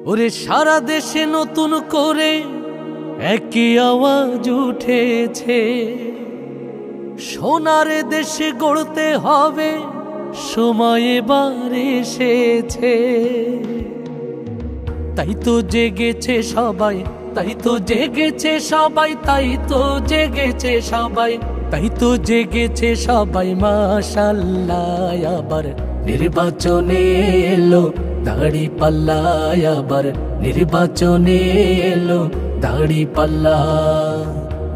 ওরে সারা দেশে নতুন করে একই আওয়াজ উঠেছে, সোনার দেশে গড়তে হবে, সময় এবার এসেছে। তাই তো জেগেছে সবাই, তাই তো জেগেছে সবাই, তাই তো জেগেছে সবাই, তাই তো জেগেছে সবাই। মাশাআল্লাহ আবার নির্বাচনে এলো দাঁড়িপাল্লা, আবার নির্বাচনে এলো দাঁড়িপাল্লা।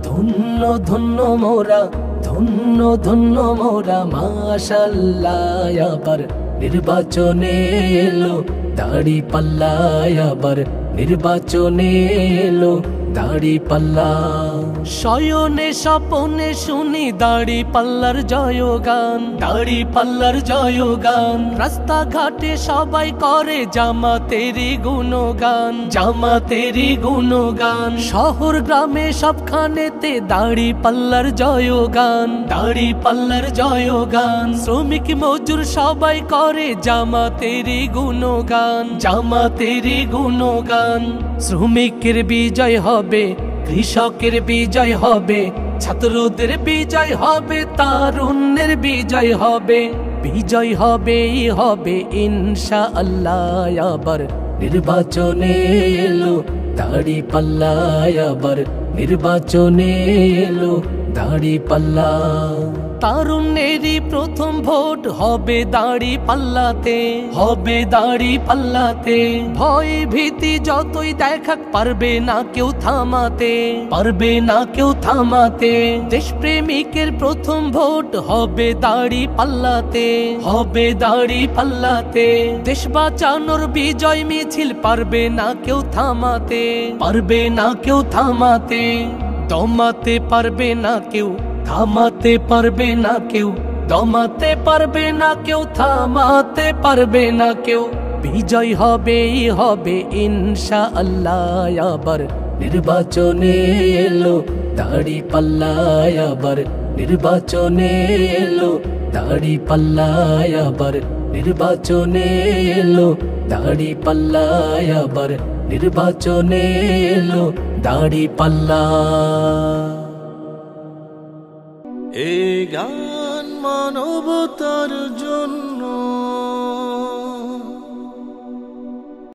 ধন্য ধন্য মোরা, ধন্য ধন্য মোরা, মাশাআল্লাহ আবার নির্বাচনে এলো দাঁড়িপাল্লা, আবার নির্বাচনে এলো দাঁড়িপাল্লা। শয়নে স্বপনে শুনি দাঁড়িপাল্লার জয়গান, দাঁড়িপাল্লার জয়গান। রাস্তাঘাটে সবাই করে জামাতেরই গুণগান, জামাতেরই গুণগান। শহর গ্রামে সবখানেতে দাঁড়িপাল্লার জয়গান, দাঁড়িপাল্লার জয়গান। শ্রমিক মজুর সবাই করে জামাতেরই গুণগান, জামাতেরই গুণগান। শ্রমিকের বিজয় হবে, কৃষকের বিজয় হবে, ছাত্রদের বিজয় হবে, তারুণ্যের বিজয় হবে, বিজয় হবেই হবে ইনশাআল্লাহ। আবার নির্বাচনে এলো দাঁড়িপাল্লা, আবার নির্বাচনে এলো দাঁড়িপাল্লা। তারুণ্যেরই প্রথম ভোট হবে দাঁড়িপাল্লাতে, হবে দাঁড়িপাল্লাতে। ভয় ভীতি যতই দেখাক পারবে না কেউ থামাতে, পারবে না কেউ থামাতে। দেশপ্রেমিকের প্রথম ভোট হবে দাঁড়িপাল্লাতে, হবে দাঁড়িপাল্লাতে। দেশ বাঁচানোর বিজয় মিছিল পারবে না কেউ থামাতে, পারবে না কেউ থামাতে। দমাতে পারবে না কেউ, থামাতে পারবে না কেউ, দমাতে পারবে না কেউ, থামাতে পারবে না কেউ। বিজয় হবেই হবে ইনশাআল্লাহ। আবার নির্বাচনে এলো দাঁড়িপাল্লা, আবার নির্বাচনে এলো দাঁড়িপাল্লা, আবার নির্বাচনে এলো দাঁড়িপাল্লা, আবার নির্বাচনে এলো দাঁড়িপাল্লা। এই গান মানবতার জন্য।